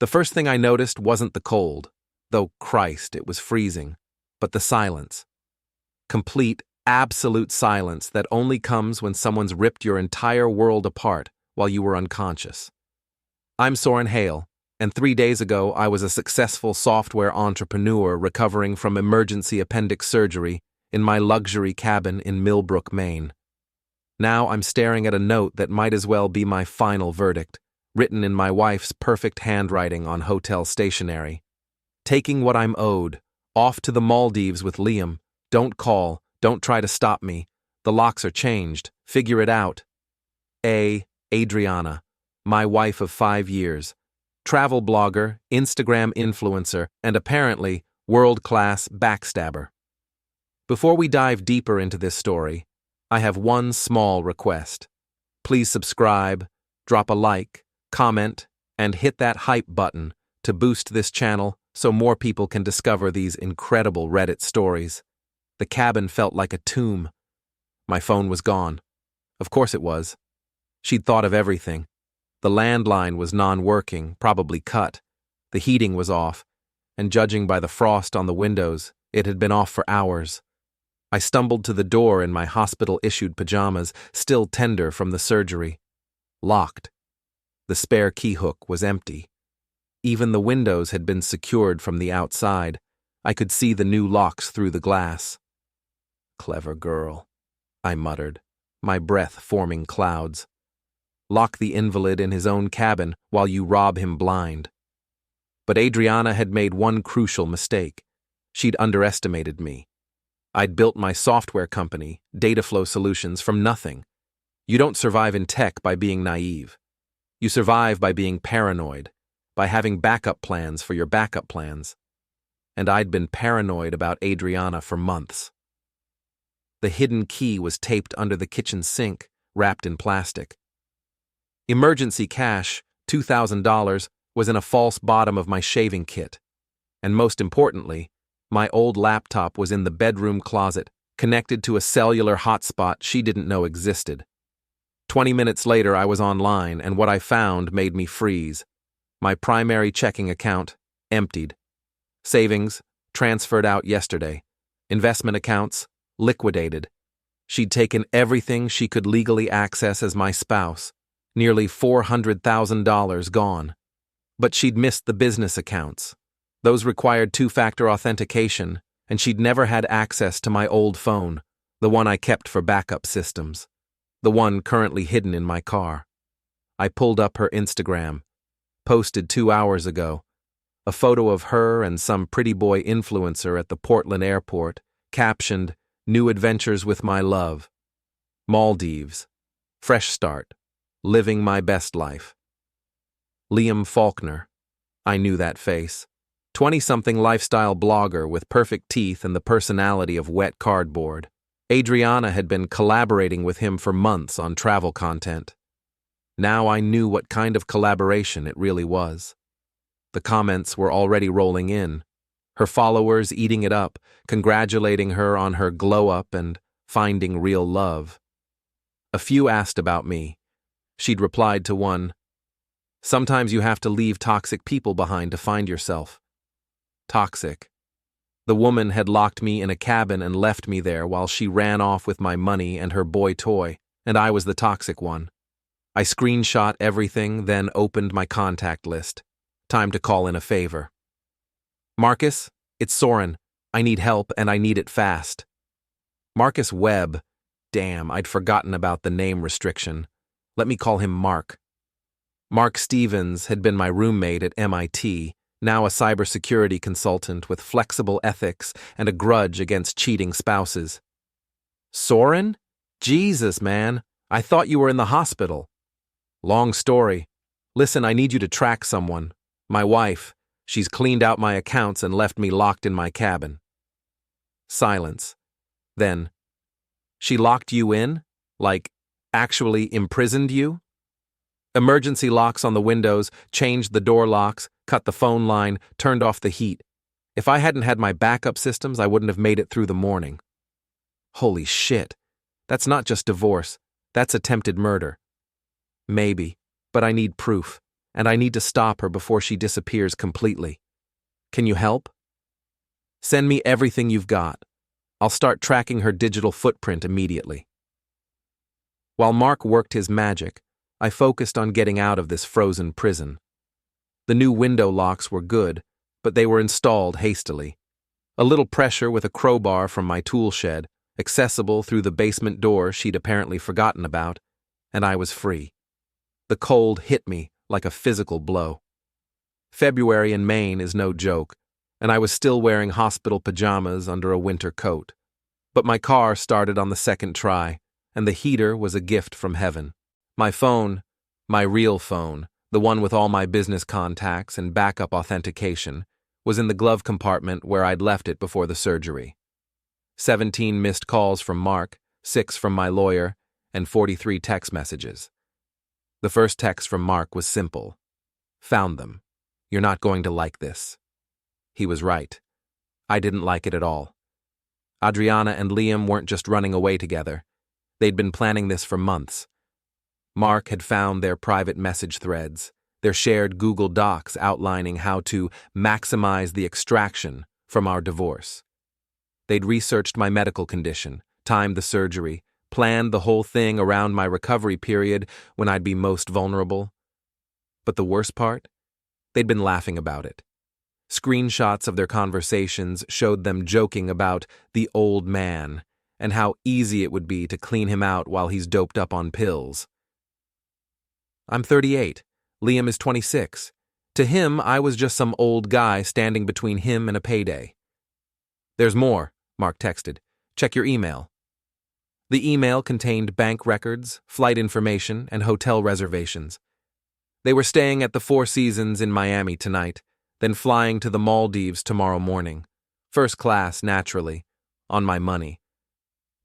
The first thing I noticed wasn't the cold, though Christ, it was freezing, but the silence. Complete, absolute silence that only comes when someone's ripped your entire world apart while you were unconscious. I'm Soren Hale, and 3 days ago I was a successful software entrepreneur recovering from emergency appendix surgery in my luxury cabin in Millbrook, Maine. Now I'm staring at a note that might as well be my final verdict, written in my wife's perfect handwriting on hotel stationery. Taking what I'm owed, off to the Maldives with Liam. Don't call, don't try to stop me. The locks are changed, figure it out. Adriana, my wife of 5 years. Travel blogger, Instagram influencer, and apparently world-class backstabber. Before we dive deeper into this story, I have one small request. Please subscribe, drop a like, comment, and hit that hype button to boost this channel so more people can discover these incredible Reddit stories. The cabin felt like a tomb. My phone was gone. Of course it was. She'd thought of everything. The landline was non-working, probably cut. The heating was off, and judging by the frost on the windows, it had been off for hours. I stumbled to the door in my hospital-issued pajamas, still tender from the surgery. Locked. The spare key hook was empty. Even the windows had been secured from the outside. I could see the new locks through the glass. Clever girl, I muttered, my breath forming clouds. Lock the invalid in his own cabin while you rob him blind. But Adriana had made one crucial mistake. She'd underestimated me. I'd built my software company, Dataflow Solutions, from nothing. You don't survive in tech by being naive. You survive by being paranoid, by having backup plans for your backup plans. And I'd been paranoid about Adriana for months. The hidden key was taped under the kitchen sink, wrapped in plastic. Emergency cash, $2,000, was in a false bottom of my shaving kit. And most importantly, my old laptop was in the bedroom closet, connected to a cellular hotspot she didn't know existed. 20 minutes later, I was online, and what I found made me freeze. My primary checking account, emptied. Savings, transferred out yesterday. Investment accounts, liquidated. She'd taken everything she could legally access as my spouse, nearly $400,000 gone. But she'd missed the business accounts. Those required two-factor authentication, and she'd never had access to my old phone, the one I kept for backup systems, the one currently hidden in my car. I pulled up her Instagram, posted 2 hours ago, a photo of her and some pretty boy influencer at the Portland airport, captioned, "New adventures with my love. Maldives. Fresh start. Living my best life." Liam Faulkner. I knew that face. 20-something lifestyle blogger with perfect teeth and the personality of wet cardboard. Adriana had been collaborating with him for months on travel content. Now I knew what kind of collaboration it really was. The comments were already rolling in, her followers eating it up, congratulating her on her glow-up and finding real love. A few asked about me. She'd replied to one, "Sometimes you have to leave toxic people behind to find yourself." Toxic. The woman had locked me in a cabin and left me there while she ran off with my money and her boy toy, and I was the toxic one. I screenshot everything, then opened my contact list. Time to call in a favor. "Marcus, it's Soren. I need help, and I need it fast." Marcus Webb. Damn, I'd forgotten about the name restriction. Let me call him Mark. Mark Stevens had been my roommate at MIT, now a cybersecurity consultant with flexible ethics and a grudge against cheating spouses. "Soren? Jesus, man. I thought you were in the hospital." "Long story. Listen, I need you to track someone. My wife. She's cleaned out my accounts and left me locked in my cabin." Silence. Then, "She locked you in? Like, actually imprisoned you?" Emergency locks on the windows, changed the door locks, cut the phone line, turned off the heat. If I hadn't had my backup systems, I wouldn't have made it through the morning. Holy shit. That's not just divorce. That's attempted murder. Maybe, but I need proof. and I need to stop her before she disappears completely. Can you help? Send me everything you've got. I'll start tracking her digital footprint immediately. While Mark worked his magic, I focused on getting out of this frozen prison. The new window locks were good, but they were installed hastily. A little pressure with a crowbar from my tool shed, accessible through the basement door she'd apparently forgotten about, and I was free. The cold hit me like a physical blow. February in Maine is no joke, and I was still wearing hospital pajamas under a winter coat. But my car started on the second try, and the heater was a gift from heaven. My phone, my real phone, the one with all my business contacts and backup authentication, was in the glove compartment where I'd left it before the surgery. 17 missed calls from Mark, 6 from my lawyer, and 43 text messages. The first text from Mark was simple. Found them. You're not going to like this. He was right. I didn't like it at all. Adriana and Liam weren't just running away together. They'd been planning this for months. Mark had found their private message threads, their shared Google Docs outlining how to maximize the extraction from our divorce. They'd researched my medical condition, timed the surgery, planned the whole thing around my recovery period when I'd be most vulnerable. But the worst part? They'd been laughing about it. Screenshots of their conversations showed them joking about the old man and how easy it would be to clean him out while he's doped up on pills. I'm 38. Liam is 26. To him, I was just some old guy standing between him and a payday. There's more, Mark texted. Check your email. The email contained bank records, flight information, and hotel reservations. They were staying at the Four Seasons in Miami tonight, then flying to the Maldives tomorrow morning. First class, naturally, on my money.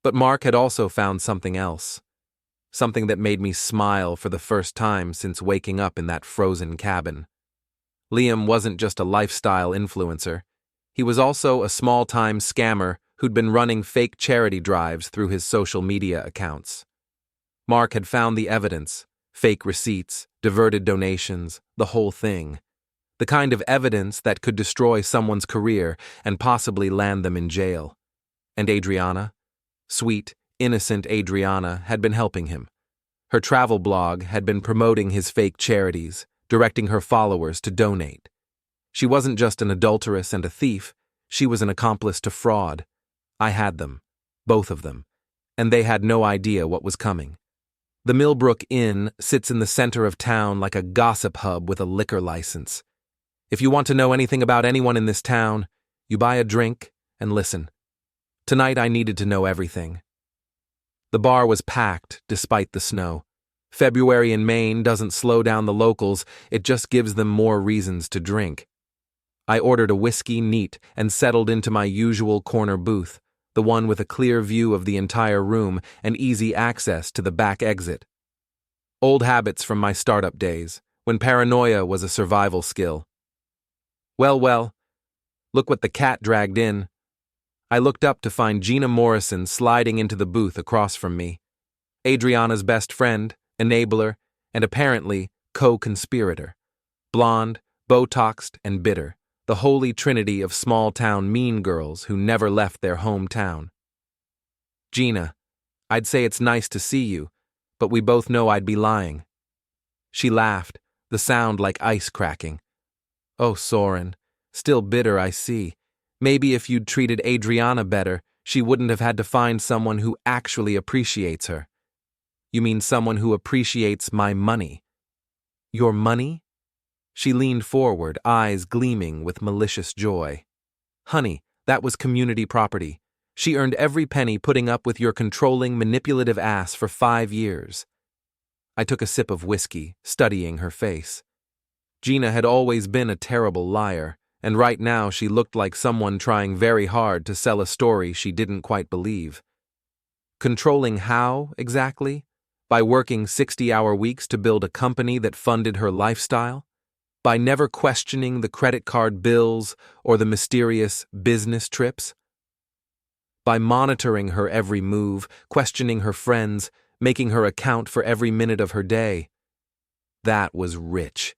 But Mark had also found something else. Something that made me smile for the first time since waking up in that frozen cabin. Liam wasn't just a lifestyle influencer. He was also a small-time scammer who'd been running fake charity drives through his social media accounts. Mark had found the evidence, fake receipts, diverted donations, the whole thing. The kind of evidence that could destroy someone's career and possibly land them in jail. And Adriana, sweet, innocent Adriana, had been helping him. Her travel blog had been promoting his fake charities, directing her followers to donate. She wasn't just an adulteress and a thief, she was an accomplice to fraud. I had them, both of them, and they had no idea what was coming. The Millbrook Inn sits in the center of town like a gossip hub with a liquor license. If you want to know anything about anyone in this town, you buy a drink and listen. Tonight I needed to know everything. The bar was packed despite the snow. February in Maine doesn't slow down the locals, it just gives them more reasons to drink. I ordered a whiskey neat and settled into my usual corner booth, the one with a clear view of the entire room and easy access to the back exit. Old habits from my startup days, when paranoia was a survival skill. Well, look what the cat dragged in. I looked up to find Gina Morrison sliding into the booth across from me. Adriana's best friend, enabler, and apparently co-conspirator. Blonde, Botoxed, and bitter. The holy trinity of small-town mean girls who never left their hometown. Gina, I'd say it's nice to see you, but we both know I'd be lying. She laughed, the sound like ice cracking. Oh, Soren, still bitter, I see. Maybe if you'd treated Adriana better, she wouldn't have had to find someone who actually appreciates her. You mean someone who appreciates my money? Your money? She leaned forward, eyes gleaming with malicious joy. Honey, that was community property. She earned every penny putting up with your controlling, manipulative ass for 5 years. I took a sip of whiskey, studying her face. Gina had always been a terrible liar, and right now she looked like someone trying very hard to sell a story she didn't quite believe. Controlling how, exactly? By working 60-hour weeks to build a company that funded her lifestyle? By never questioning the credit card bills or the mysterious business trips? By monitoring her every move, questioning her friends, making her account for every minute of her day? That was rich.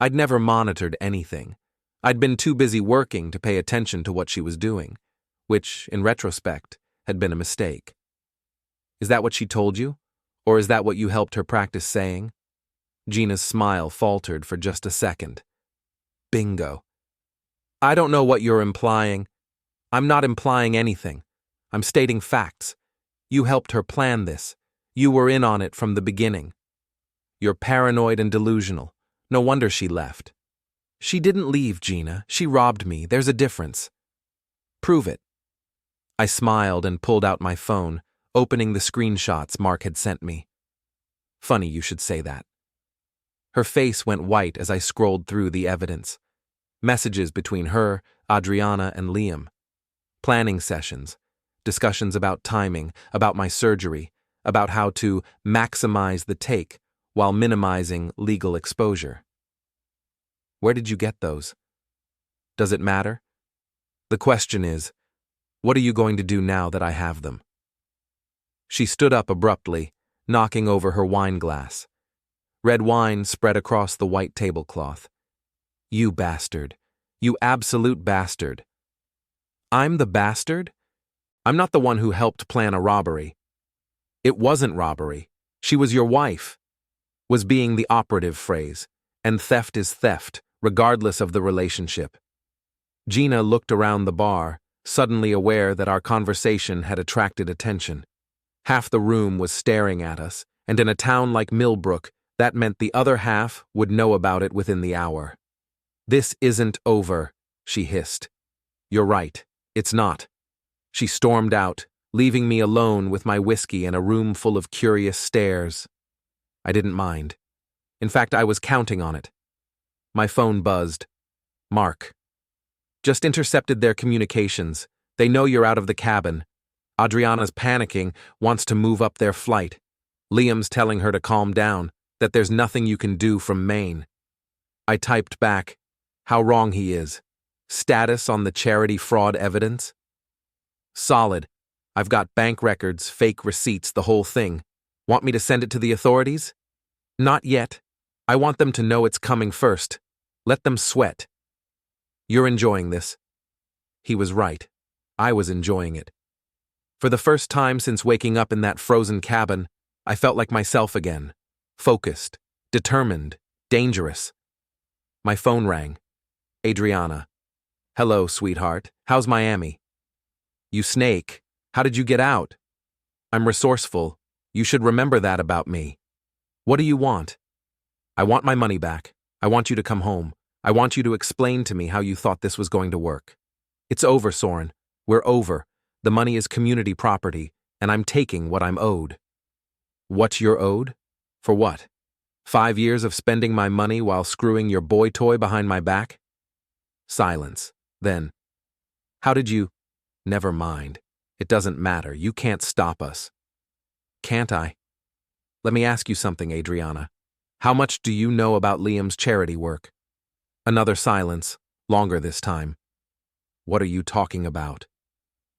I'd never monitored anything. I'd been too busy working to pay attention to what she was doing, which, in retrospect, had been a mistake. Is that what she told you? Or is that what you helped her practice saying? Gina's smile faltered for just a second. Bingo. I don't know what you're implying. I'm not implying anything. I'm stating facts. You helped her plan this. You were in on it from the beginning. You're paranoid and delusional. No wonder she left. She didn't leave, Gina. She robbed me. There's a difference. Prove it. I smiled and pulled out my phone, opening the screenshots Mark had sent me. Funny you should say that. Her face went white as I scrolled through the evidence. Messages between her, Adriana, and Liam. Planning sessions. Discussions about timing, about my surgery, about how to maximize the take while minimizing legal exposure. Where did you get those? Does it matter? The question is, what are you going to do now that I have them? She stood up abruptly, knocking over her wine glass. Red wine spread across the white tablecloth. You bastard. You absolute bastard. I'm the bastard? I'm not the one who helped plan a robbery. It wasn't robbery. She was your wife. Was being the operative phrase, and theft is theft, regardless of the relationship. Gina looked around the bar, suddenly aware that our conversation had attracted attention. Half the room was staring at us, and in a town like Millbrook, that meant the other half would know about it within the hour. This isn't over, she hissed. You're right, it's not. She stormed out, leaving me alone with my whiskey and a room full of curious stares. I didn't mind. In fact, I was counting on it. My phone buzzed. Mark. Just intercepted their communications. They know you're out of the cabin. Adriana's panicking, wants to move up their flight. Liam's telling her to calm down, that there's nothing you can do from Maine. I typed back, how wrong he is. Status on the charity fraud evidence? Solid. I've got bank records, fake receipts, the whole thing. Want me to send it to the authorities? Not yet. I want them to know it's coming first. Let them sweat. You're enjoying this. He was right. I was enjoying it. For the first time since waking up in that frozen cabin, I felt like myself again. Focused, determined, dangerous. My phone rang. Adriana. Hello, sweetheart. How's Miami? You snake. How did you get out? I'm resourceful. You should remember that about me. What do you want? I want my money back. I want you to come home. I want you to explain to me how you thought this was going to work. It's over, Soren. We're over. The money is community property, and I'm taking what I'm owed. What you're owed? For what? 5 years of spending my money while screwing your boy toy behind my back? Silence. Then, how did you? Never mind. It doesn't matter. You can't stop us. Can't I? Let me ask you something, Adriana. How much do you know about Liam's charity work? Another silence, longer this time. What are you talking about?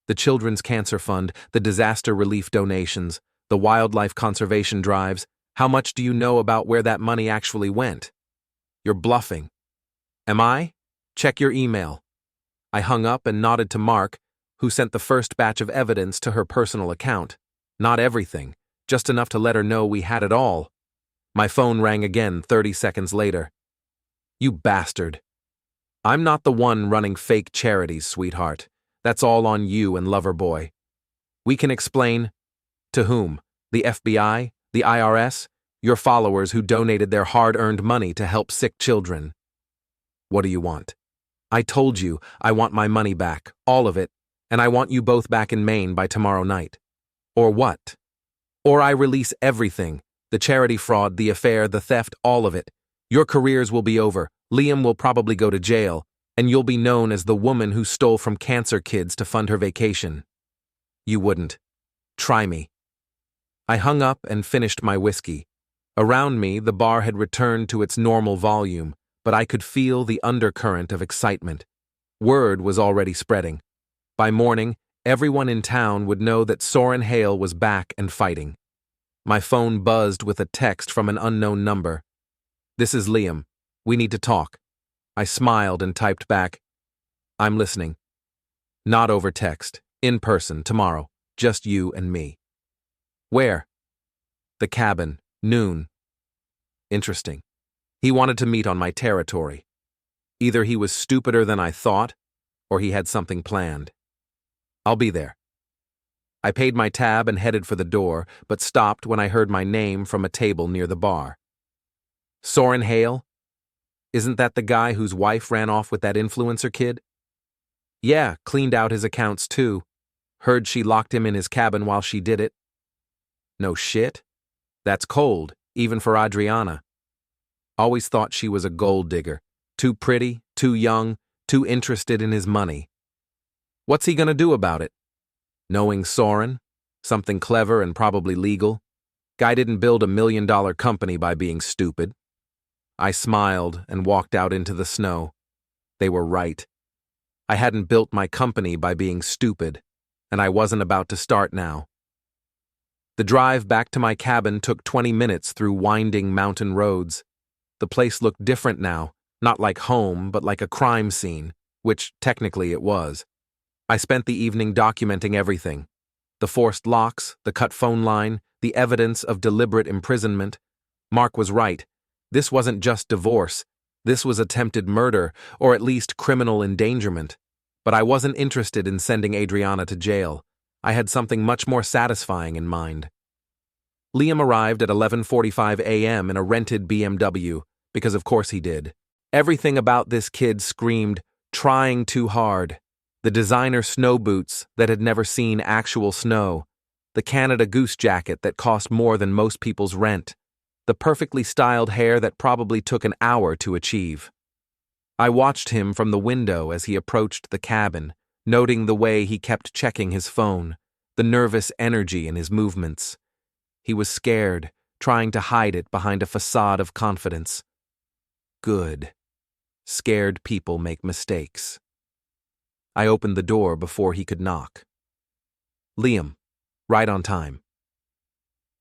The Children's Cancer Fund, the disaster relief donations, the wildlife conservation drives. How much do you know about where that money actually went? You're bluffing. Am I? Check your email. I hung up and nodded to Mark, who sent the first batch of evidence to her personal account. Not everything, just enough to let her know we had it all. My phone rang again 30 seconds later. You bastard. I'm not the one running fake charities, sweetheart. That's all on you and Loverboy. We can explain. To whom? The FBI? The IRS? Your followers who donated their hard-earned money to help sick children. What do you want? I told you I want my money back, all of it, and I want you both back in Maine by tomorrow night. Or what? Or I release everything, the charity fraud, the affair, the theft, all of it. Your careers will be over, Liam will probably go to jail, and you'll be known as the woman who stole from cancer kids to fund her vacation. You wouldn't. Try me. I hung up and finished my whiskey. Around me, the bar had returned to its normal volume, but I could feel the undercurrent of excitement. Word was already spreading. By morning, everyone in town would know that Soren Hale was back and fighting. My phone buzzed with a text from an unknown number. This is Liam. We need to talk. I smiled and typed back, I'm listening. Not over text. In person, tomorrow. Just you and me. Where? The cabin. Noon. Interesting. He wanted to meet on my territory. Either he was stupider than I thought, or he had something planned. I'll be there. I paid my tab and headed for the door, but stopped when I heard my name from a table near the bar. Soren Hale? Isn't that the guy whose wife ran off with that influencer kid? Yeah, cleaned out his accounts too. Heard she locked him in his cabin while she did it. No shit? That's cold, even for Adriana. Always thought she was a gold digger. Too pretty, too young, too interested in his money. What's he gonna do about it? Knowing Soren? Something clever and probably legal? Guy didn't build $1 million company by being stupid. I smiled and walked out into the snow. They were right. I hadn't built my company by being stupid, and I wasn't about to start now. The drive back to my cabin took 20 minutes through winding mountain roads. The place looked different now, not like home, but like a crime scene, which technically it was. I spent the evening documenting everything. The forced locks, the cut phone line, the evidence of deliberate imprisonment. Mark was right. This wasn't just divorce. This was attempted murder, or at least criminal endangerment. But I wasn't interested in sending Adriana to jail. I had something much more satisfying in mind. Liam arrived at 11:45 a.m. in a rented BMW, because of course he did. Everything about this kid screamed, trying too hard. The designer snow boots that had never seen actual snow. The Canada Goose jacket that cost more than most people's rent. The perfectly styled hair that probably took an hour to achieve. I watched him from the window as he approached the cabin, noting the way he kept checking his phone, the nervous energy in his movements. He was scared, trying to hide it behind a facade of confidence. Good. Scared people make mistakes. I opened the door before he could knock. Liam, right on time.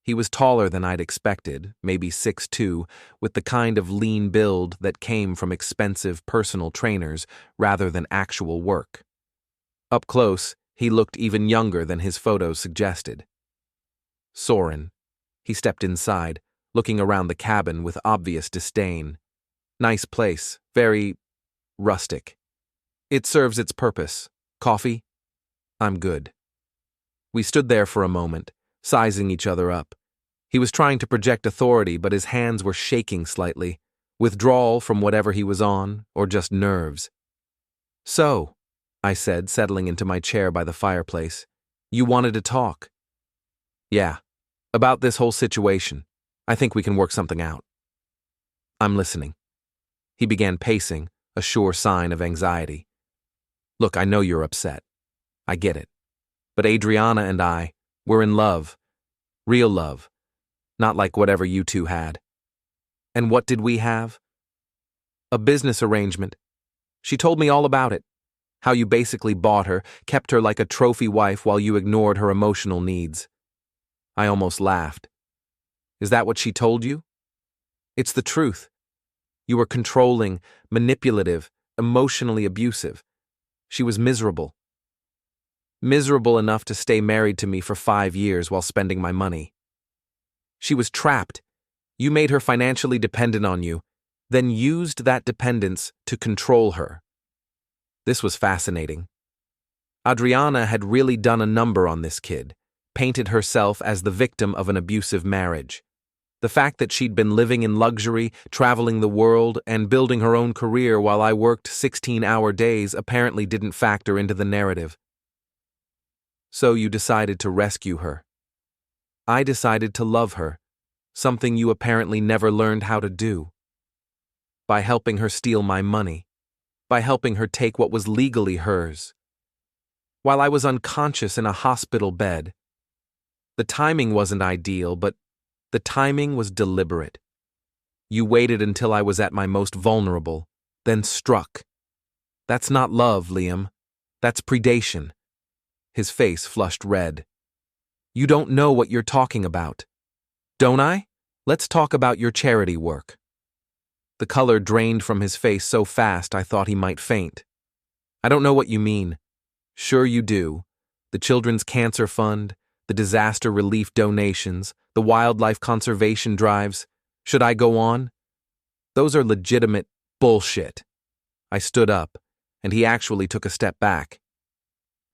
He was taller than I'd expected, maybe 6'2", with the kind of lean build that came from expensive personal trainers rather than actual work. Up close, he looked even younger than his photos suggested. Soren. He stepped inside, looking around the cabin with obvious disdain. Nice place, very rustic. It serves its purpose. Coffee? I'm good. We stood there for a moment, sizing each other up. He was trying to project authority, but his hands were shaking slightly. Withdrawal from whatever he was on, or just nerves. So, I said, settling into my chair by the fireplace, you wanted to talk. Yeah, about this whole situation. I think we can work something out. I'm listening. He began pacing, a sure sign of anxiety. Look, I know you're upset. I get it. But Adriana and I, we're in love. Real love. Not like whatever you two had. And what did we have? A business arrangement. She told me all about it. How you basically bought her, kept her like a trophy wife while you ignored her emotional needs. I almost laughed. Is that what she told you? It's the truth. You were controlling, manipulative, emotionally abusive. She was miserable. Miserable enough to stay married to me for 5 years while spending my money. She was trapped. You made her financially dependent on you, then used that dependence to control her. This was fascinating. Adriana had really done a number on this kid, painted herself as the victim of an abusive marriage. The fact that she'd been living in luxury, traveling the world, and building her own career while I worked 16-hour days apparently didn't factor into the narrative. So you decided to rescue her. I decided to love her, something you apparently never learned how to do. By helping her steal my money, by helping her take what was legally hers. While I was unconscious in a hospital bed. The timing wasn't ideal, but the timing was deliberate. You waited until I was at my most vulnerable, then struck. That's not love, Liam. That's predation. His face flushed red. You don't know what you're talking about. Don't I? Let's talk about your charity work. The color drained from his face so fast I thought he might faint. I don't know what you mean. Sure you do. The Children's Cancer Fund, the disaster relief donations, the wildlife conservation drives. Should I go on? Those are legitimate bullshit. I stood up, and he actually took a step back.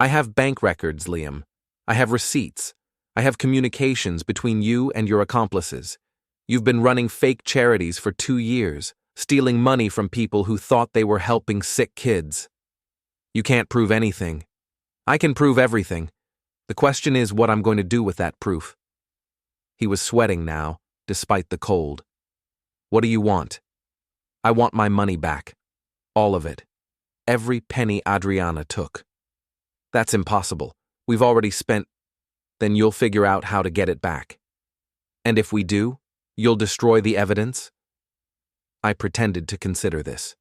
I have bank records, Liam. I have receipts. I have communications between you and your accomplices. You've been running fake charities for 2 years, stealing money from people who thought they were helping sick kids. You can't prove anything. I can prove everything. The question is what I'm going to do with that proof. He was sweating now, despite the cold. What do you want? I want my money back. All of it. Every penny Adriana took. That's impossible. We've already spent. Then you'll figure out how to get it back. And if we do, you'll destroy the evidence? I pretended to consider this.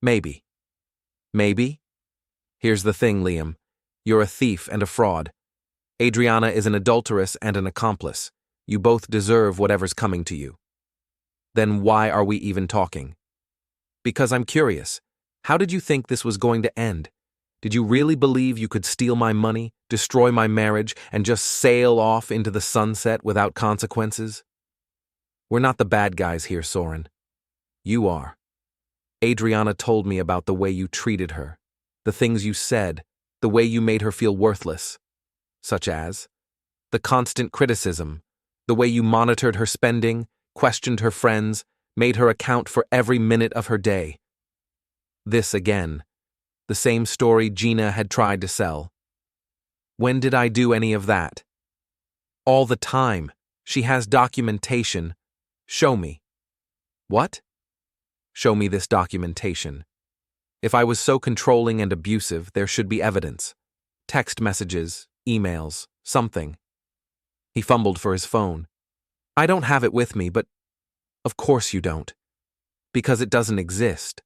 Maybe. Maybe? Here's the thing, Liam. You're a thief and a fraud. Adriana is an adulteress and an accomplice. You both deserve whatever's coming to you. Then why are we even talking? Because I'm curious. How did you think this was going to end? Did you really believe you could steal my money, destroy my marriage, and just sail off into the sunset without consequences? We're not the bad guys here, Soren. You are. Adriana told me about the way you treated her, the things you said, the way you made her feel worthless. Such as the constant criticism, the way you monitored her spending, questioned her friends, made her account for every minute of her day. This again, the same story Gina had tried to sell. When did I do any of that? All the time. She has documentation. Show me. What? Show me this documentation. If I was so controlling and abusive, there should be evidence. Text messages, emails, something. He fumbled for his phone. I don't have it with me, but of course you don't. Because it doesn't exist.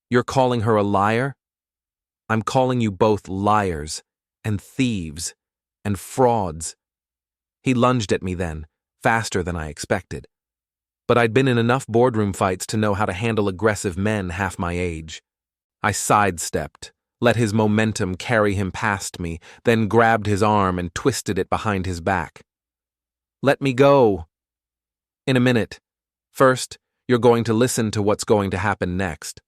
You're calling her a liar? I'm calling you both liars, and thieves, and frauds. He lunged at me then, faster than I expected. But I'd been in enough boardroom fights to know how to handle aggressive men half my age. I sidestepped, let his momentum carry him past me, then grabbed his arm and twisted it behind his back. Let me go. In a minute. First, you're going to listen to what's going to happen next.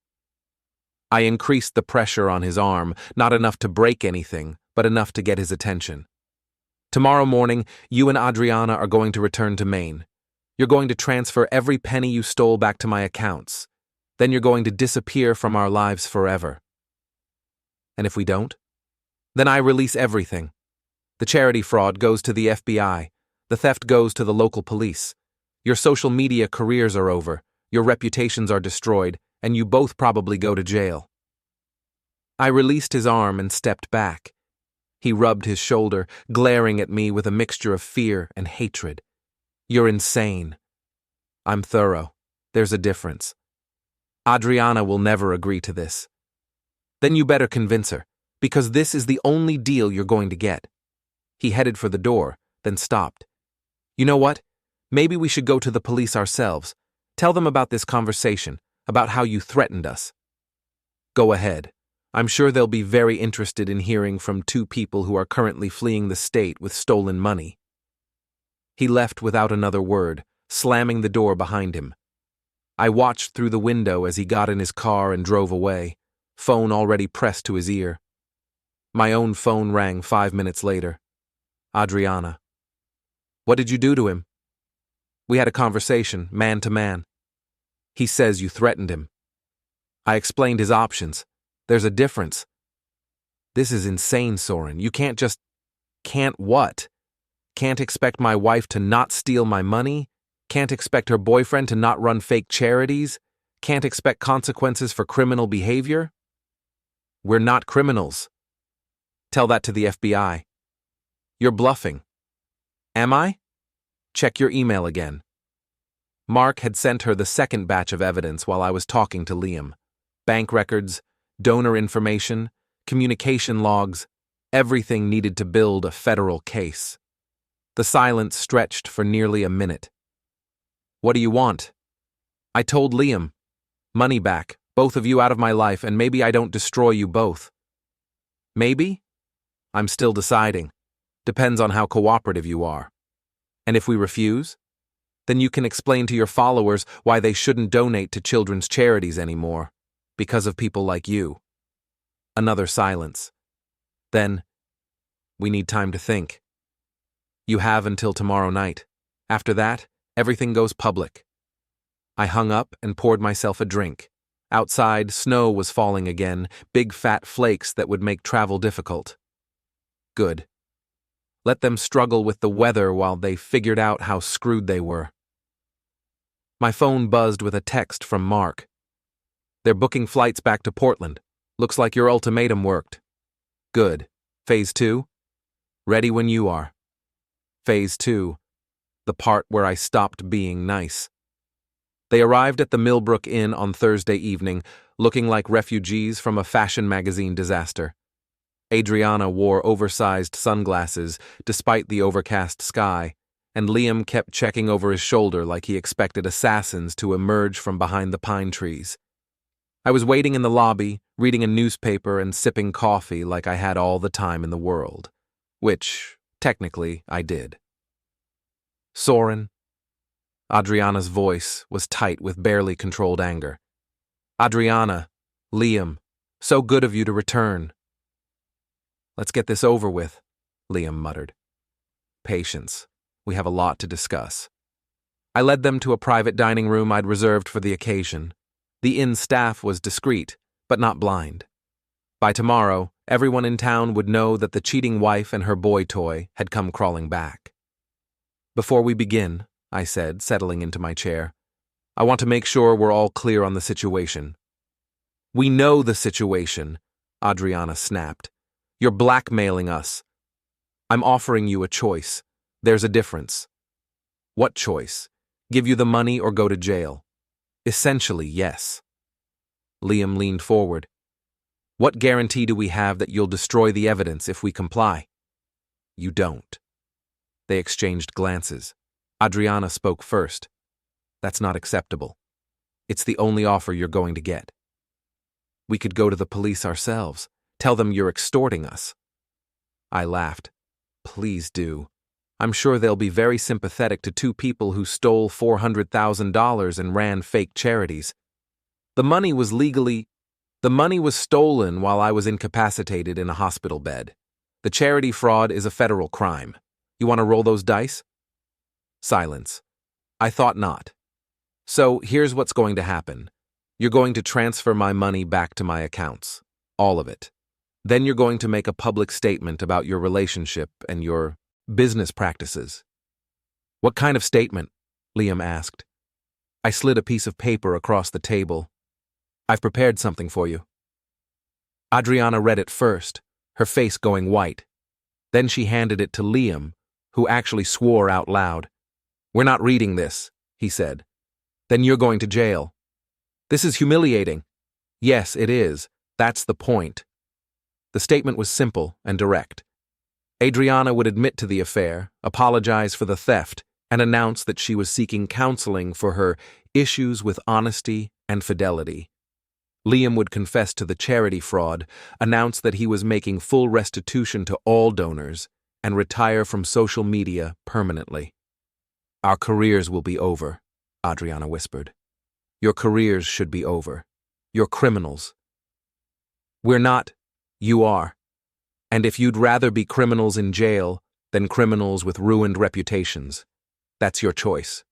I increased the pressure on his arm, not enough to break anything, but enough to get his attention. Tomorrow morning, you and Adriana are going to return to Maine. You're going to transfer every penny you stole back to my accounts. Then you're going to disappear from our lives forever. And if we don't? Then I release everything. The charity fraud goes to the FBI. The theft goes to the local police. Your social media careers are over. Your reputations are destroyed, and you both probably go to jail. I released his arm and stepped back. He rubbed his shoulder, glaring at me with a mixture of fear and hatred. You're insane. I'm thorough. There's a difference. Adriana will never agree to this. Then you better convince her, because this is the only deal you're going to get. He headed for the door, then stopped. You know what? Maybe we should go to the police ourselves. Tell them about this conversation, about how you threatened us. Go ahead. I'm sure they'll be very interested in hearing from 2 people who are currently fleeing the state with stolen money. He left without another word, slamming the door behind him. I watched through the window as he got in his car and drove away, phone already pressed to his ear. My own phone rang 5 minutes later. Adriana. What did you do to him? We had a conversation, man to man. He says you threatened him. I explained his options. There's a difference. This is insane, Soren. You can't just... Can't what? Can't expect my wife to not steal my money? Can't expect her boyfriend to not run fake charities? Can't expect consequences for criminal behavior? We're not criminals. Tell that to the FBI. You're bluffing. Am I? Check your email again. Mark had sent her the second batch of evidence while I was talking to Liam. Bank records, donor information, communication logs, everything needed to build a federal case. The silence stretched for nearly a minute. What do you want? I told Liam, money back, both of you out of my life, and maybe I don't destroy you both. Maybe? I'm still deciding. Depends on how cooperative you are. And if we refuse? Then you can explain to your followers why they shouldn't donate to children's charities anymore, because of people like you. Another silence. Then, we need time to think. You have until tomorrow night. After that, everything goes public. I hung up and poured myself a drink. Outside, snow was falling again, big fat flakes that would make travel difficult. Good. Let them struggle with the weather while they figured out how screwed they were. My phone buzzed with a text from Mark. They're booking flights back to Portland. Looks like your ultimatum worked. Good. Phase 2? Ready when you are. Phase 2. The part where I stopped being nice. They arrived at the Millbrook Inn on Thursday evening, looking like refugees from a fashion magazine disaster. Adriana wore oversized sunglasses despite the overcast sky, and Liam kept checking over his shoulder like he expected assassins to emerge from behind the pine trees. I was waiting in the lobby, reading a newspaper and sipping coffee like I had all the time in the world, which, technically, I did. Soren. Adriana's voice was tight with barely controlled anger. Adriana, Liam, so good of you to return. Let's get this over with, Liam muttered. Patience. We have a lot to discuss. I led them to a private dining room I'd reserved for the occasion. The inn staff was discreet, but not blind. By tomorrow, everyone in town would know that the cheating wife and her boy toy had come crawling back. Before we begin, I said, settling into my chair, I want to make sure we're all clear on the situation. We know the situation, Adriana snapped. You're blackmailing us. I'm offering you a choice. There's a difference. What choice? Give you the money or go to jail? Essentially, yes. Liam leaned forward. What guarantee do we have that you'll destroy the evidence if we comply? You don't. They exchanged glances. Adriana spoke first. That's not acceptable. It's the only offer you're going to get. We could go to the police ourselves. Tell them you're extorting us. I laughed. Please do. I'm sure they'll be very sympathetic to two people who stole $400,000 and ran fake charities. The money was stolen while I was incapacitated in a hospital bed. The charity fraud is a federal crime. You want to roll those dice? Silence. I thought not. So here's what's going to happen. You're going to transfer my money back to my accounts. All of it. Then you're going to make a public statement about your relationship and your business practices. What kind of statement? Liam asked. I slid a piece of paper across the table. I've prepared something for you. Adriana read it first, her face going white. Then she handed it to Liam, who actually swore out loud. We're not reading this, he said. Then you're going to jail. This is humiliating. Yes, it is. That's the point. The statement was simple and direct. Adriana would admit to the affair, apologize for the theft, and announce that she was seeking counseling for her issues with honesty and fidelity. Liam would confess to the charity fraud, announce that he was making full restitution to all donors, and retire from social media permanently. Our careers will be over, Adriana whispered. Your careers should be over. You're criminals. We're not. You are. And if you'd rather be criminals in jail than criminals with ruined reputations, that's your choice.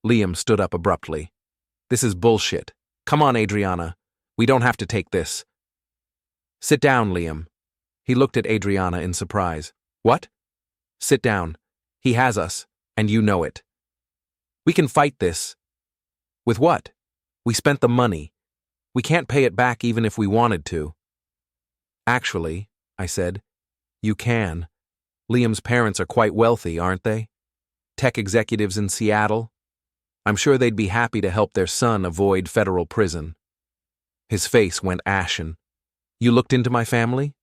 Liam stood up abruptly. This is bullshit. Come on, Adriana. We don't have to take this. Sit down, Liam. He looked at Adriana in surprise. What? Sit down. He has us, and you know it. We can fight this. With what? We spent the money. We can't pay it back even if we wanted to. Actually, I said, you can. Liam's parents are quite wealthy, aren't they? Tech executives in Seattle. I'm sure they'd be happy to help their son avoid federal prison. His face went ashen. You looked into my family?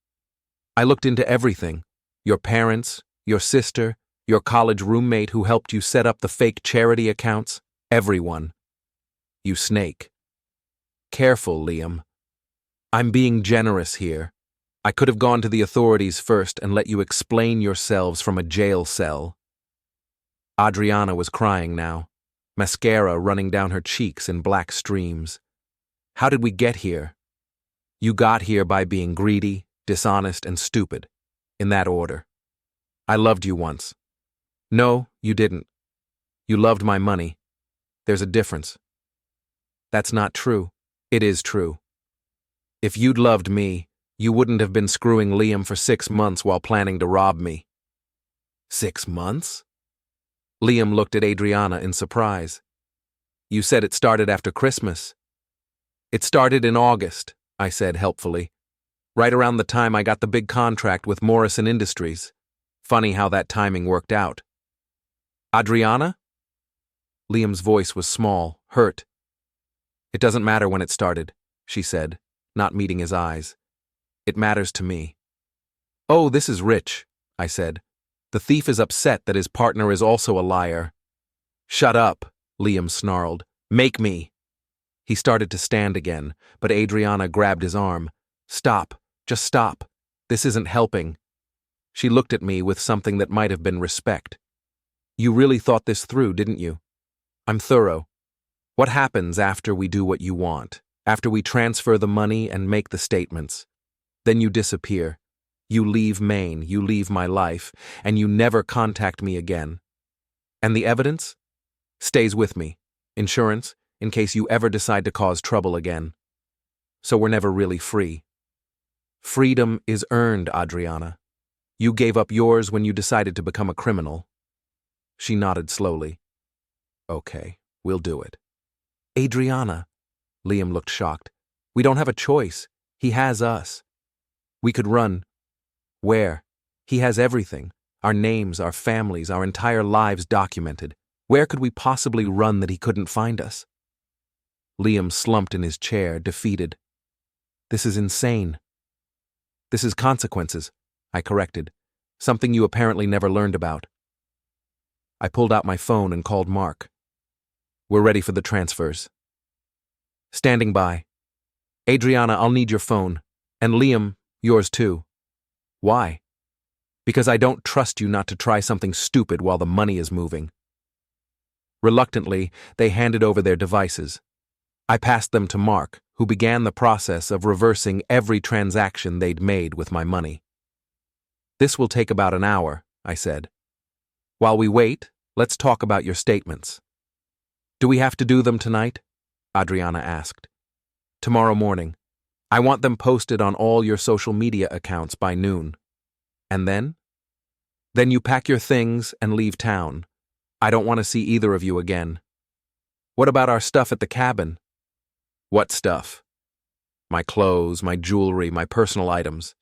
I looked into everything. Your parents, your sister, your college roommate who helped you set up the fake charity accounts, everyone. You snake. Careful, Liam. I'm being generous here. I could have gone to the authorities first and let you explain yourselves from a jail cell. Adriana was crying now, mascara running down her cheeks in black streams. How did we get here? You got here by being greedy, dishonest, and stupid. In that order. I loved you once. No, you didn't. You loved my money. There's a difference. That's not true. It is true. If you'd loved me, you wouldn't have been screwing Liam for 6 months while planning to rob me. 6 months? Liam looked at Adriana in surprise. You said it started after Christmas. It started in August, I said helpfully. Right around the time I got the big contract with Morrison Industries. Funny how that timing worked out. Adriana? Liam's voice was small, hurt. It doesn't matter when it started, she said, not meeting his eyes. It matters to me. Oh, this is rich, I said. The thief is upset that his partner is also a liar. Shut up, Liam snarled. Make me. He started to stand again, but Adriana grabbed his arm. Stop, just stop. This isn't helping. She looked at me with something that might have been respect. You really thought this through, didn't you? I'm thorough. What happens after we do what you want? After we transfer the money and make the statements? Then you disappear. You leave Maine, you leave my life, and you never contact me again. And the evidence? Stays with me. Insurance, in case you ever decide to cause trouble again. So we're never really free. Freedom is earned, Adriana. You gave up yours when you decided to become a criminal. She nodded slowly. Okay, we'll do it. Adriana. Liam looked shocked. We don't have a choice. He has us. We could run. Where? He has everything. Our names, our families, our entire lives documented. Where could we possibly run that he couldn't find us? Liam slumped in his chair, defeated. This is insane. This is consequences, I corrected. Something you apparently never learned about. I pulled out my phone and called Mark. We're ready for the transfers. Standing by. Adriana, I'll need your phone. And Liam, yours too. Why? Because I don't trust you not to try something stupid while the money is moving. Reluctantly, they handed over their devices. I passed them to Mark, who began the process of reversing every transaction they'd made with my money. This will take about an hour, I said. While we wait, let's talk about your statements. Do we have to do them tonight? Adriana asked. Tomorrow morning. I want them posted on all your social media accounts by noon. And then? Then you pack your things and leave town. I don't want to see either of you again. What about our stuff at the cabin? What stuff? My clothes, my jewelry, my personal items.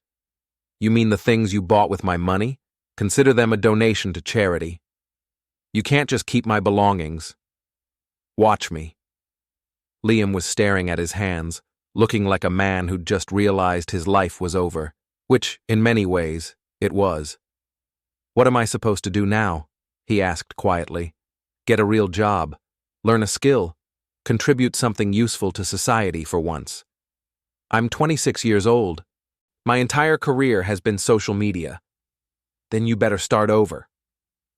You mean the things you bought with my money? Consider them a donation to charity. You can't just keep my belongings. Watch me. Liam was staring at his hands, looking like a man who'd just realized his life was over, which, in many ways, it was. What am I supposed to do now? He asked quietly. Get a real job. Learn a skill. Contribute something useful to society for once. I'm 26 years old. My entire career has been social media. Then you better start over.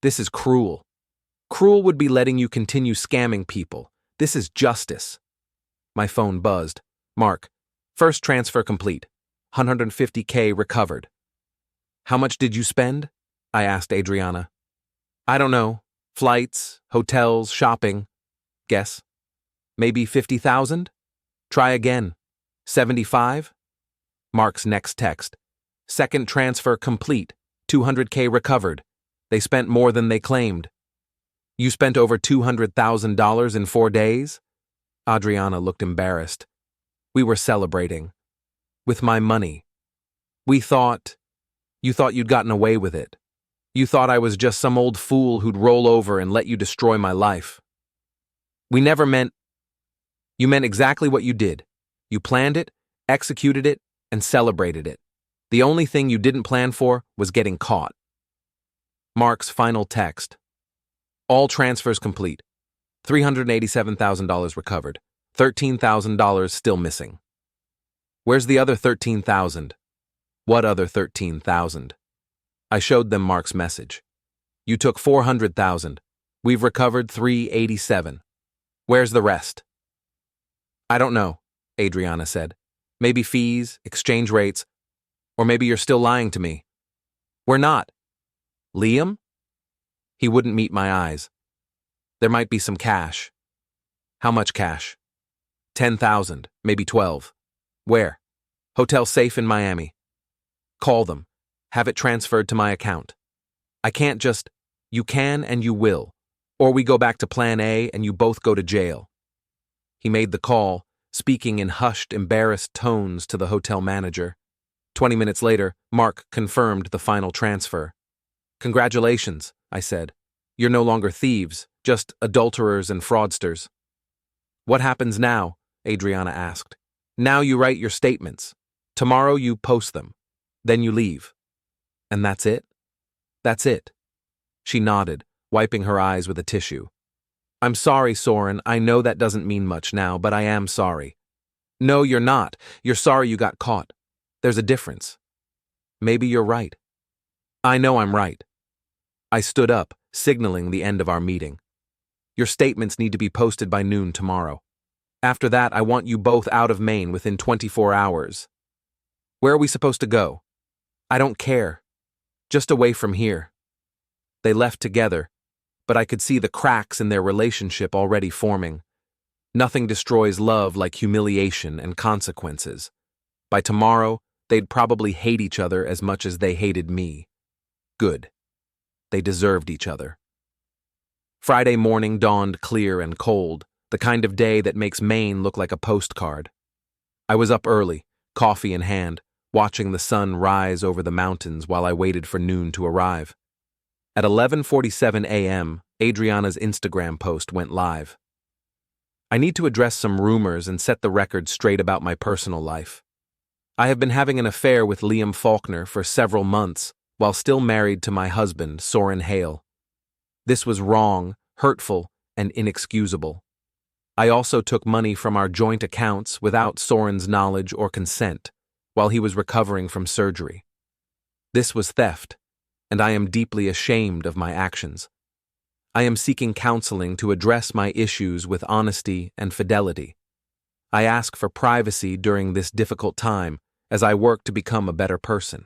This is cruel. Cruel would be letting you continue scamming people. This is justice. My phone buzzed. Mark, first transfer complete. $150K recovered. How much did you spend? I asked Adriana. I don't know. Flights, hotels, shopping. Guess. Maybe 50,000? Try again. 75? Mark's next text. Second transfer complete. 200K recovered. They spent more than they claimed. You spent over $200,000 in 4 days? Adriana looked embarrassed. We were celebrating. With my money. You thought you'd gotten away with it. You thought I was just some old fool who'd roll over and let you destroy my life. We never meant... You meant exactly what you did. You planned it, executed it, and celebrated it. The only thing you didn't plan for was getting caught. Mark's final text. All transfers complete. $387,000 recovered. $13,000 still missing. Where's the other 13,000? What other 13,000? I showed them Mark's message. You took 400,000. We've recovered 387. Where's the rest? I don't know, Adriana said. Maybe fees, exchange rates, or maybe you're still lying to me. We're not. Liam? He wouldn't meet my eyes. There might be some cash. How much cash? 10,000, maybe 12. Where? Hotel safe in Miami. Call them. Have it transferred to my account. I can't just, you can and you will. Or we go back to plan A and you both go to jail. He made the call, speaking in hushed, embarrassed tones to the hotel manager. 20 minutes later, Mark confirmed the final transfer. Congratulations, I said. You're no longer thieves, just adulterers and fraudsters. What happens now? Adriana asked. Now you write your statements. Tomorrow you post them. Then you leave. And that's it? That's it. She nodded, wiping her eyes with a tissue. I'm sorry, Soren. I know that doesn't mean much now, but I am sorry. No, you're not. You're sorry you got caught. There's a difference. Maybe you're right. I know I'm right. I stood up, signaling the end of our meeting. Your statements need to be posted by noon tomorrow. After that, I want you both out of Maine within 24 hours. Where are we supposed to go? I don't care. Just away from here. They left together, but I could see the cracks in their relationship already forming. Nothing destroys love like humiliation and consequences. By tomorrow, they'd probably hate each other as much as they hated me. Good. They deserved each other. Friday morning dawned clear and cold, the kind of day that makes Maine look like a postcard. I was up early, coffee in hand, watching the sun rise over the mountains while I waited for noon to arrive. At 11:47 a.m., Adriana's Instagram post went live. I need to address some rumors and set the record straight about my personal life. I have been having an affair with Liam Faulkner for several months, while still married to my husband, Soren Hale. This was wrong, hurtful, and inexcusable. I also took money from our joint accounts without Soren's knowledge or consent, while he was recovering from surgery. This was theft, and I am deeply ashamed of my actions. I am seeking counseling to address my issues with honesty and fidelity. I ask for privacy during this difficult time as I work to become a better person.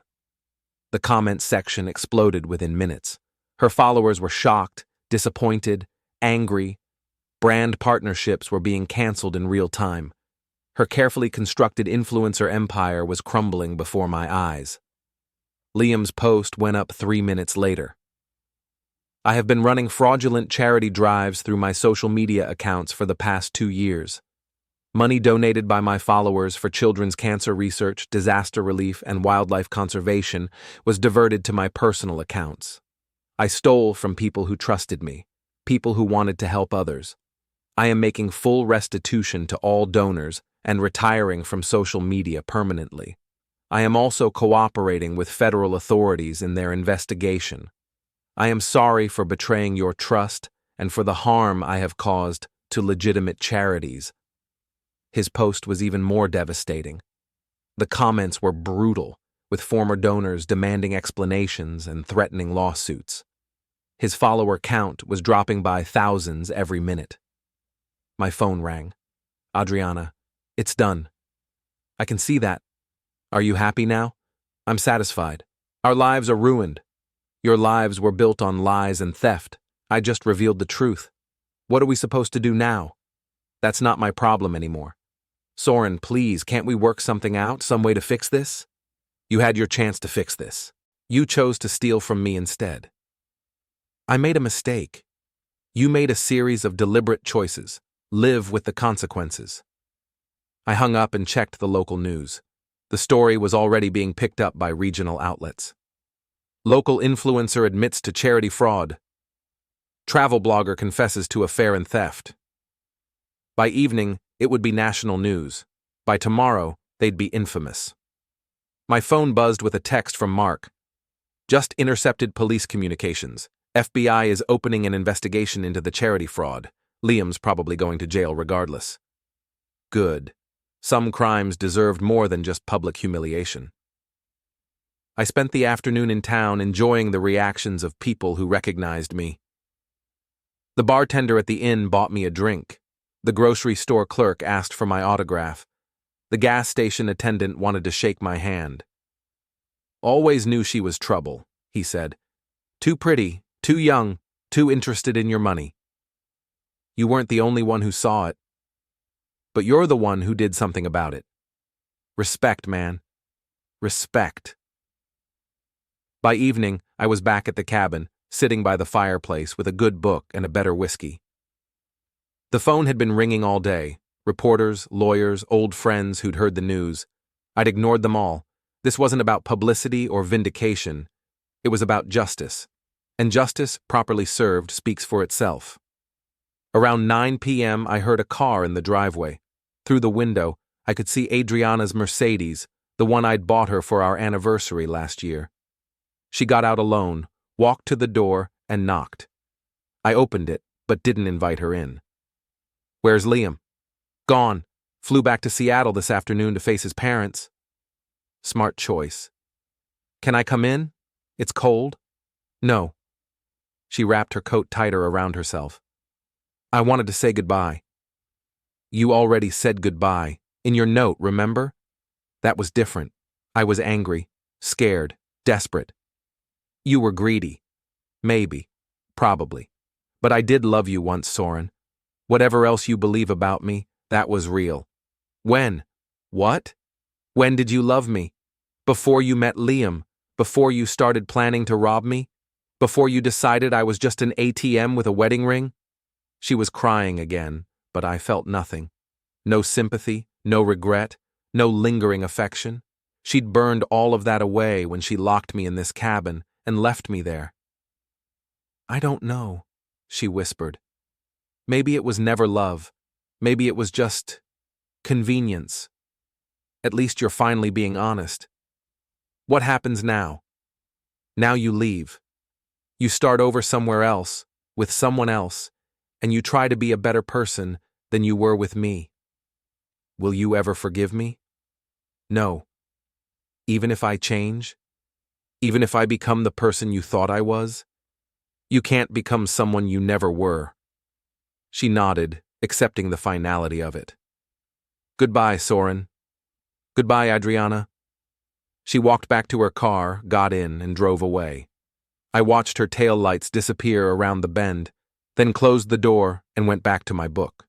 The comments section exploded within minutes. Her followers were shocked, disappointed, angry. Brand partnerships were being canceled in real time. Her carefully constructed influencer empire was crumbling before my eyes. Liam's post went up 3 minutes later. I have been running fraudulent charity drives through my social media accounts for the past 2 years. Money donated by my followers for children's cancer research, disaster relief, and wildlife conservation was diverted to my personal accounts. I stole from people who trusted me, people who wanted to help others. I am making full restitution to all donors and retiring from social media permanently. I am also cooperating with federal authorities in their investigation. I am sorry for betraying your trust and for the harm I have caused to legitimate charities. His post was even more devastating. The comments were brutal, with former donors demanding explanations and threatening lawsuits. His follower count was dropping by thousands every minute. My phone rang. Adriana, it's done. I can see that. Are you happy now? I'm satisfied. Our lives are ruined. Your lives were built on lies and theft. I just revealed the truth. What are we supposed to do now? That's not my problem anymore. Soren, please, can't we work something out, some way to fix this? You had your chance to fix this. You chose to steal from me instead. I made a mistake. You made a series of deliberate choices. Live with the consequences. I hung up and checked the local news. The story was already being picked up by regional outlets. Local influencer admits to charity fraud. Travel blogger confesses to affair and theft. By evening, it would be national news. By tomorrow, they'd be infamous. My phone buzzed with a text from Mark. Just intercepted police communications. FBI is opening an investigation into the charity fraud. Liam's probably going to jail regardless. Good. Some crimes deserved more than just public humiliation. I spent the afternoon in town enjoying the reactions of people who recognized me. The bartender at the inn bought me a drink. The grocery store clerk asked for my autograph. The gas station attendant wanted to shake my hand. Always knew she was trouble, he said. Too pretty, too young, too interested in your money. You weren't the only one who saw it. But you're the one who did something about it. Respect, man. Respect. By evening, I was back at the cabin, sitting by the fireplace with a good book and a better whiskey. The phone had been ringing all day. Reporters, lawyers, old friends who'd heard the news. I'd ignored them all. This wasn't about publicity or vindication. It was about justice. And justice, properly served, speaks for itself. Around 9 p.m., I heard a car in the driveway. Through the window, I could see Adriana's Mercedes, the one I'd bought her for our anniversary last year. She got out alone, walked to the door, and knocked. I opened it, but didn't invite her in. Where's Liam? Gone. Flew back to Seattle this afternoon to face his parents. Smart choice. Can I come in? It's cold. No. She wrapped her coat tighter around herself. I wanted to say goodbye. You already said goodbye. In your note, remember? That was different. I was angry, scared, desperate. You were greedy. Maybe. Probably. But I did love you once, Soren. Whatever else you believe about me, that was real. When? What? When did you love me? Before you met Liam? Before you started planning to rob me? Before you decided I was just an ATM with a wedding ring? She was crying again, but I felt nothing. No sympathy, no regret, no lingering affection. She'd burned all of that away when she locked me in this cabin and left me there. I don't know, she whispered. Maybe it was never love. Maybe it was just convenience. At least you're finally being honest. What happens now? Now you leave. You start over somewhere else, with someone else, and you try to be a better person than you were with me. Will you ever forgive me? No. Even if I change? Even if I become the person you thought I was? You can't become someone you never were. She nodded, accepting the finality of it. Goodbye, Soren. Goodbye, Adriana. She walked back to her car, got in, and drove away. I watched her taillights disappear around the bend, then closed the door and went back to my book.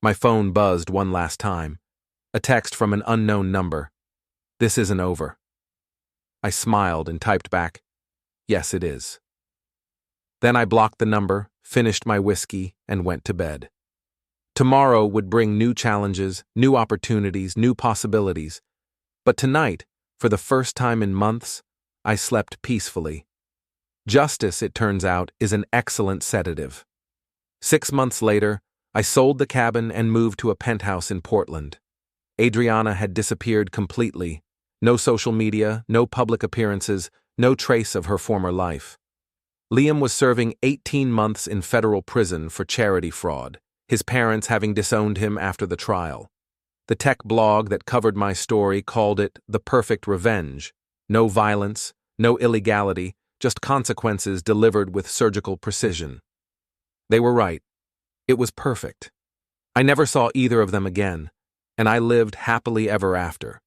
My phone buzzed one last time. A text from an unknown number. This isn't over. I smiled and typed back, yes, it is. Then I blocked the number, finished my whiskey, and went to bed. Tomorrow would bring new challenges, new opportunities, new possibilities. But tonight, for the first time in months, I slept peacefully. Justice, it turns out, is an excellent sedative. 6 months later, I sold the cabin and moved to a penthouse in Portland. Adriana had disappeared completely. No social media, no public appearances, no trace of her former life. Liam was serving 18 months in federal prison for charity fraud, his parents having disowned him after the trial. The tech blog that covered my story called it the perfect revenge. No violence, no illegality, just consequences delivered with surgical precision. They were right. It was perfect. I never saw either of them again, and I lived happily ever after.